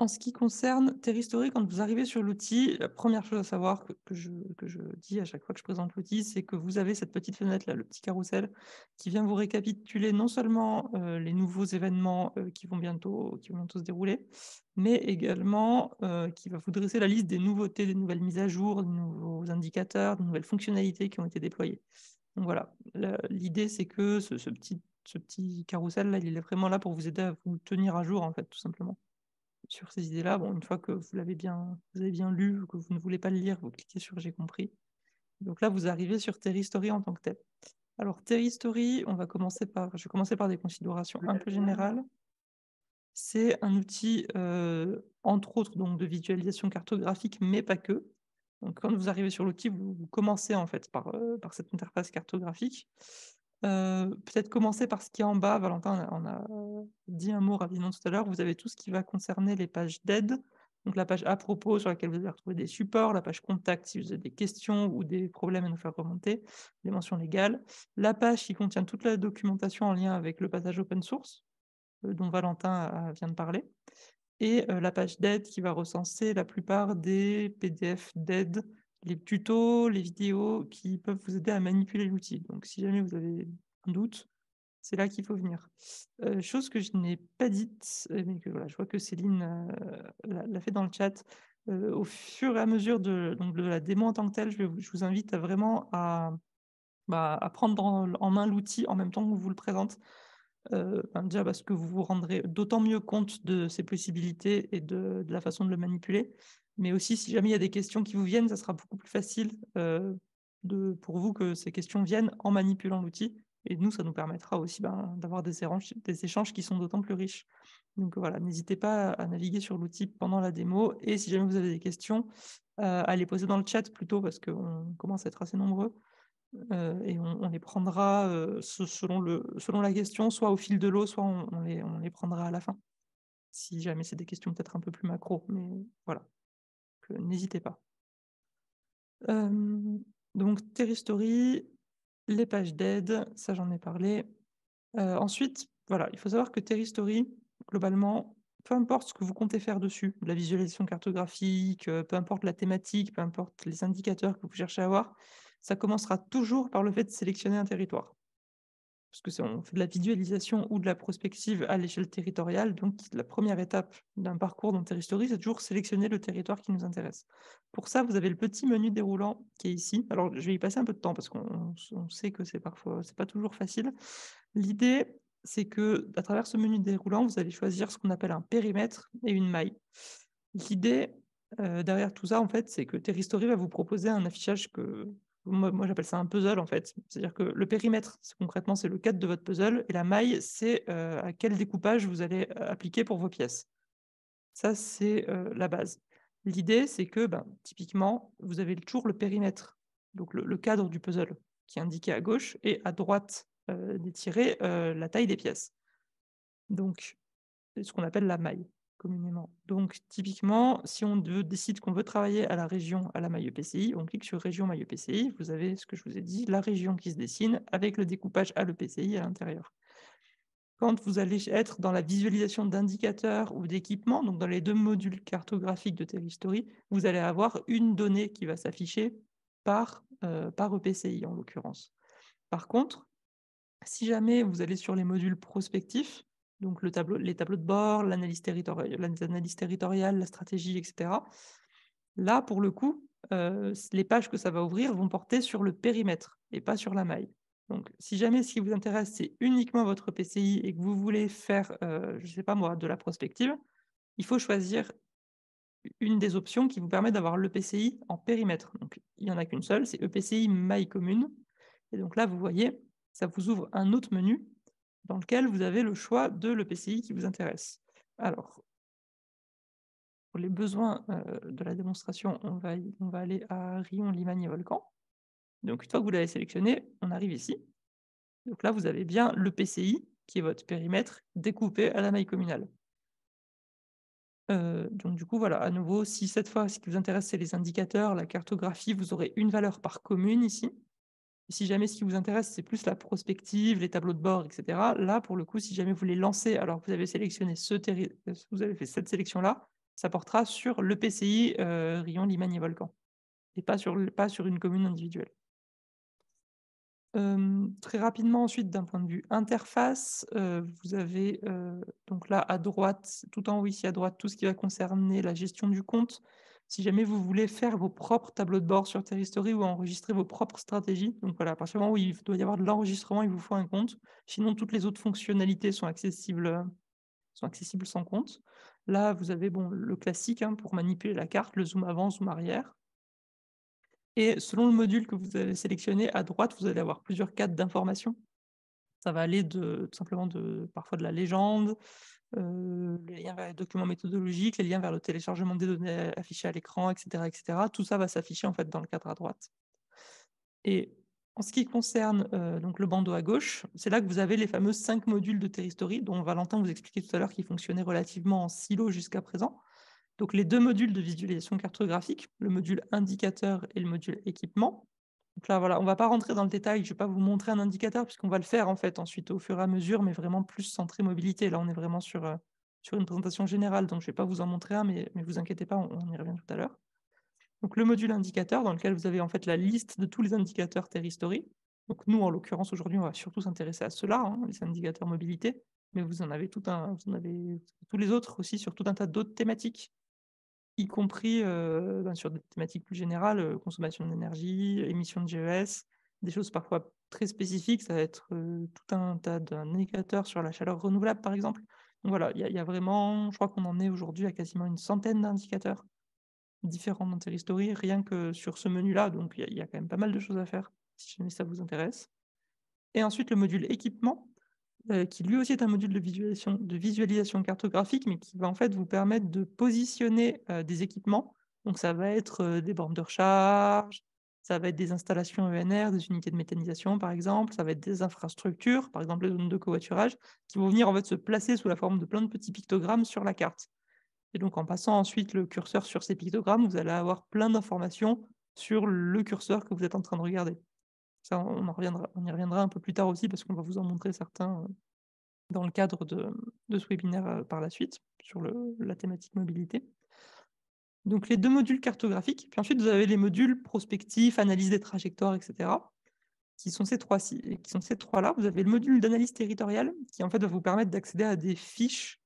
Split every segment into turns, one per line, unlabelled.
En ce qui concerne Terristory, quand vous arrivez sur l'outil, la première chose à savoir que je dis à chaque fois que je présente l'outil, c'est que vous avez cette petite fenêtre-là, le petit carrousel, qui vient vous récapituler non seulement, les nouveaux événements, qui vont bientôt se dérouler, mais également, qui va vous dresser la liste des nouveautés, des nouvelles mises à jour, des nouveaux indicateurs, des nouvelles fonctionnalités qui ont été déployées. Donc voilà, l'idée c'est que ce petit carrousel-là, il est vraiment là pour vous aider à vous tenir à jour, en fait, tout simplement. Sur ces idées-là, bon, une fois que vous avez bien lu ou que vous ne voulez pas le lire, vous cliquez sur «J'ai compris». Donc là, vous arrivez sur Terristory en tant que tel. Alors Terristory, je vais commencer par des considérations un peu générales. C'est un outil, entre autres, donc de visualisation cartographique, mais pas que. Donc quand vous arrivez sur l'outil, vous commencez en fait par cette interface cartographique. Peut-être commencer par ce qui est en bas. Valentin on a dit un mot rapidement tout à l'heure. Vous avez tout ce qui va concerner les pages d'aide, donc la page à propos sur laquelle vous allez retrouver des supports, la page contact si vous avez des questions ou des problèmes à nous faire remonter, les mentions légales, la page qui contient toute la documentation en lien avec le passage open source, dont Valentin vient de parler, et la page d'aide qui va recenser la plupart des PDF d'aide, les tutos, les vidéos qui peuvent vous aider à manipuler l'outil. Donc si jamais vous avez un doute, c'est là qu'il faut venir. Chose que je n'ai pas dite, mais que voilà, je vois que Céline, l'a fait dans le chat. Au fur et à mesure de la démo en tant que telle, je vous invite à vraiment à prendre en main l'outil en même temps qu'on vous le présente. Déjà parce que vous vous rendrez d'autant mieux compte de ses possibilités et de la façon de le manipuler. Mais aussi, si jamais il y a des questions qui vous viennent, ça sera beaucoup plus facile, pour vous que ces questions viennent en manipulant l'outil, et nous, ça nous permettra aussi, d'avoir des échanges qui sont d'autant plus riches. Donc voilà, n'hésitez pas à naviguer sur l'outil pendant la démo, et si jamais vous avez des questions, à les poser dans le chat plutôt parce qu'on commence à être assez nombreux. Et on les prendra, selon la question, soit au fil de l'eau, soit on les prendra à la fin. Si jamais c'est des questions peut-être un peu plus macro, mais voilà, n'hésitez pas. Donc Terristory, les pages d'aide, ça j'en ai parlé. Ensuite, voilà, il faut savoir que Terristory, globalement, peu importe ce que vous comptez faire dessus, de la visualisation cartographique, peu importe la thématique, peu importe les indicateurs que vous cherchez à avoir, ça commencera toujours par le fait de sélectionner un territoire. Parce que on fait de la visualisation ou de la prospective à l'échelle territoriale, donc la première étape d'un parcours dans Terristory, c'est toujours sélectionner le territoire qui nous intéresse. Pour ça, vous avez le petit menu déroulant qui est ici. Alors, je vais y passer un peu de temps parce qu'on sait que c'est pas toujours facile. L'idée, c'est que à travers ce menu déroulant, vous allez choisir ce qu'on appelle un périmètre et une maille. L'idée, derrière tout ça, en fait, c'est que Terristory va vous proposer un affichage que moi j'appelle ça un puzzle, en fait. C'est-à-dire que le périmètre, concrètement, c'est le cadre de votre puzzle, et la maille, c'est, à quel découpage vous allez, appliquer pour vos pièces. Ça, c'est, la base. L'idée, c'est que, typiquement, vous avez toujours le périmètre, donc le cadre du puzzle qui est indiqué à gauche, et à droite, des tirets, la taille des pièces. Donc c'est ce qu'on appelle la maille, communément. Donc typiquement, si on décide qu'on veut travailler à la région, à la maille EPCI, on clique sur région maille EPCI, vous avez ce que je vous ai dit, la région qui se dessine avec le découpage à l'EPCI à l'intérieur. Quand vous allez être dans la visualisation d'indicateurs ou d'équipements, donc dans les 2 modules cartographiques de Terristory, vous allez avoir une donnée qui va s'afficher par EPCI en l'occurrence. Par contre, si jamais vous allez sur les modules prospectifs, donc les tableaux de bord, l'analyse territoriale, la stratégie, et cetera, là, pour le coup, les pages que ça va ouvrir vont porter sur le périmètre et pas sur la maille. Donc si jamais ce qui vous intéresse, c'est uniquement votre PCI et que vous voulez faire, je ne sais pas moi, de la prospective, il faut choisir une des options qui vous permet d'avoir l'EPCI en périmètre. Donc il n'y en a qu'une seule, c'est EPCI maille commune, et donc là, vous voyez, ça vous ouvre un autre menu dans lequel vous avez le choix de l'EPCI qui vous intéresse. Alors, pour les besoins, de la démonstration, on va aller à Rion, Limagne et Volcan. Donc une fois que vous l'avez sélectionné, on arrive ici. Donc là, vous avez bien l'EPCI, qui est votre périmètre, découpé à la maille communale. Donc du coup, voilà, à nouveau, si cette fois, ce qui vous intéresse, c'est les indicateurs, la cartographie, vous aurez une valeur par commune ici. Si jamais ce qui vous intéresse, c'est plus la prospective, les tableaux de bord, et cetera, là, pour le coup, si jamais vous voulez lancer alors que vous avez sélectionné vous avez fait cette sélection-là, ça portera sur l'EPCI, Rion-Limagne-et-Volcans et pas sur une commune individuelle. Très rapidement ensuite d'un point de vue interface, vous avez, donc là à droite, tout en haut ici à droite, tout ce qui va concerner la gestion du compte. Si jamais vous voulez faire vos propres tableaux de bord sur Terristory ou enregistrer vos propres stratégies, donc voilà, à partir du moment où il doit y avoir de l'enregistrement, il vous faut un compte. Sinon toutes les autres fonctionnalités sont accessibles sans compte. Là, vous avez bon le classique, hein, pour manipuler la carte, le zoom avant, zoom arrière. Et selon le module que vous avez sélectionné, à droite, vous allez avoir plusieurs cadres d'informations. Ça va aller de tout simplement parfois de la légende, les liens vers les documents méthodologiques, les liens vers le téléchargement des données affichées à l'écran, et cetera, et cetera. Tout ça va s'afficher en fait dans le cadre à droite. Et en ce qui concerne, donc le bandeau à gauche, c'est là que vous avez les fameux 5 modules de Terristory dont Valentin vous expliquait tout à l'heure qu'ils fonctionnaient relativement en silo jusqu'à présent. Donc les 2 modules de visualisation cartographique, le module indicateur et le module équipement. Donc là, voilà, on va pas rentrer dans le détail, je vais pas vous montrer un indicateur puisqu'on va le faire en fait ensuite au fur et à mesure, mais vraiment plus centré mobilité. Là, on est vraiment sur une présentation générale, donc je vais pas vous en montrer un, mais vous inquiétez pas, on y revient tout à l'heure. Donc le module indicateur dans lequel vous avez en fait la liste de tous les indicateurs Terristory. Donc nous, en l'occurrence, aujourd'hui, on va surtout s'intéresser à ceux-là, hein, les indicateurs mobilité, mais vous en avez tous les autres aussi sur tout un tas d'autres thématiques, y compris, sur des thématiques plus générales, consommation d'énergie, émissions de GES, des choses parfois très spécifiques. Ça va être, tout un tas d'indicateurs sur la chaleur renouvelable, par exemple. Donc voilà, il y a vraiment je crois qu'on en est aujourd'hui à quasiment une centaine d'indicateurs différents dans Terristory, rien que sur ce menu-là, donc il y a quand même pas mal de choses à faire, si jamais ça vous intéresse. Et ensuite le module équipement, qui lui aussi est un module de visualisation cartographique, mais qui va en fait vous permettre de positionner, des équipements. Donc ça va être, des bornes de recharge, ça va être des installations ENR, des unités de méthanisation par exemple, ça va être des infrastructures, par exemple les zones de covoiturage, qui vont venir en fait se placer sous la forme de plein de petits pictogrammes sur la carte. Et donc en passant ensuite le curseur sur ces pictogrammes, vous allez avoir plein d'informations sur le curseur que vous êtes en train de regarder. Ça, on y reviendra un peu plus tard aussi parce qu'on va vous en montrer certains, dans le cadre de ce webinaire, par la suite, sur la thématique mobilité. Donc les 2 modules cartographiques, puis ensuite vous avez les modules prospectifs, analyse des trajectoires, et cetera, qui sont ces 3-là. Vous avez le module d'analyse territoriale qui en fait va vous permettre d'accéder à des fiches,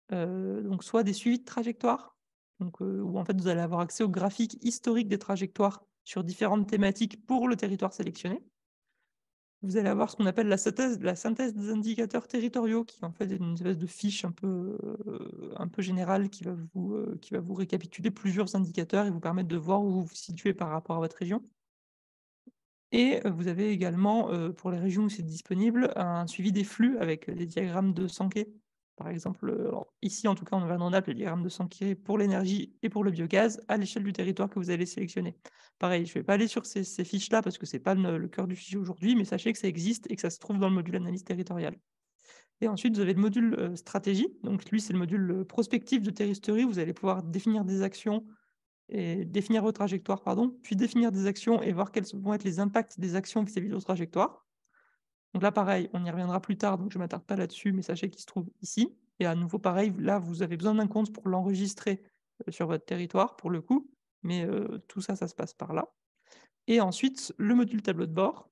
donc soit des suivis de trajectoires, donc où en fait vous allez avoir accès au graphique historique des trajectoires sur différentes thématiques pour le territoire sélectionné. Vous allez avoir ce qu'on appelle la synthèse des indicateurs territoriaux qui en fait est une espèce de fiche un peu générale qui va vous récapituler plusieurs indicateurs et vous permettre de voir où vous vous situez par rapport à votre région. Et vous avez également, pour les régions où c'est disponible, un suivi des flux avec des diagrammes de Sankey. Par exemple, alors ici en tout cas en Auvergne-Rhône-Alpes, le diagramme de Sankey pour l'énergie et pour le biogaz à l'échelle du territoire que vous allez sélectionner. Pareil, je ne vais pas aller sur ces fiches-là parce que ce n'est pas le cœur du sujet aujourd'hui, mais sachez que ça existe et que ça se trouve dans le module analyse territoriale. Et ensuite, vous avez le module, stratégie. Donc lui, c'est le module, prospectif de Terristory. Vous allez pouvoir définir des actions et définir vos trajectoires, pardon, puis définir des actions et voir quels vont être les impacts des actions vis-à-vis de vos trajectoires. Donc là, pareil, on y reviendra plus tard, donc je ne m'attarde pas là-dessus, mais sachez qu'il se trouve ici. Et à nouveau, pareil, là, vous avez besoin d'un compte pour l'enregistrer sur votre territoire, pour le coup, mais tout ça, ça se passe par là. Et ensuite, le module tableau de bord.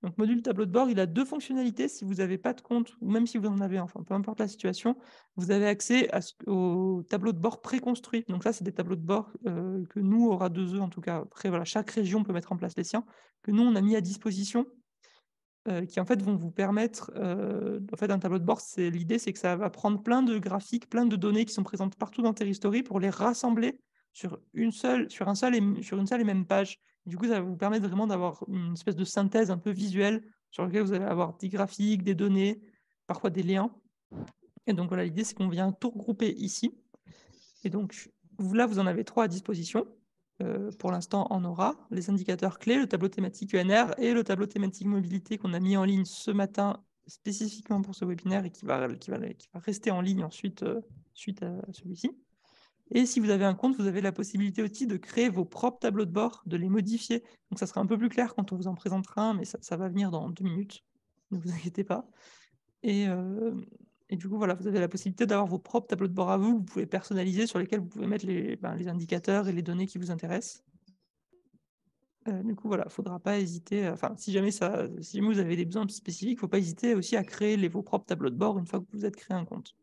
Donc, module tableau de bord, il a 2 fonctionnalités. Si vous n'avez pas de compte, ou même si vous en avez, enfin, peu importe la situation, vous avez accès au tableau de bord préconstruit. Donc ça, c'est des tableaux de bord que nous, aura 2E en tout cas. Après, voilà, chaque région peut mettre en place les siens, que nous, on a mis à disposition, qui en fait vont vous permettre, en fait, un tableau de bord, l'idée, c'est que ça va prendre plein de graphiques, plein de données qui sont présentes partout dans Terristory pour les rassembler sur une seule et même page. Du coup, ça va vous permettre vraiment d'avoir une espèce de synthèse un peu visuelle sur laquelle vous allez avoir des graphiques, des données, parfois des liens. Et donc voilà, l'idée, c'est qu'on vient tout regrouper ici. Et donc, là, vous en avez 3 à disposition. Pour l'instant, on aura les indicateurs clés, le tableau thématique UNR et le tableau thématique mobilité qu'on a mis en ligne ce matin spécifiquement pour ce webinaire et qui va rester en ligne ensuite, suite à celui-ci. Et si vous avez un compte, vous avez la possibilité aussi de créer vos propres tableaux de bord, de les modifier. Donc ça sera un peu plus clair quand on vous en présentera un, mais ça va venir dans 2 minutes. Ne vous inquiétez pas. Et et du coup, voilà, vous avez la possibilité d'avoir vos propres tableaux de bord à vous, que vous pouvez personnaliser, sur lesquels vous pouvez mettre les indicateurs et les données qui vous intéressent. Du coup, voilà, faudra pas hésiter, enfin, si jamais vous avez des besoins spécifiques, faut pas hésiter aussi à créer vos propres tableaux de bord une fois que vous vous êtes créé un compte.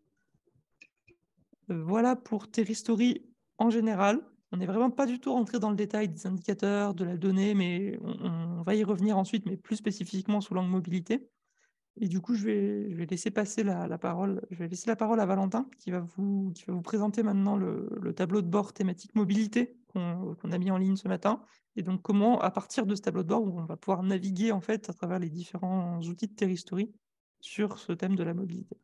Voilà pour Terristory en général. On n'est vraiment pas du tout rentré dans le détail des indicateurs, de la donnée, mais on va y revenir ensuite, mais plus spécifiquement sous l'angle mobilité. Et du coup, je vais laisser passer la parole je vais laisser la parole à Valentin qui va vous présenter maintenant le tableau de bord thématique mobilité qu'on a mis en ligne ce matin, et donc comment, à partir de ce tableau de bord, on va pouvoir naviguer en fait à travers les différents outils de Terristory sur ce thème de la mobilité.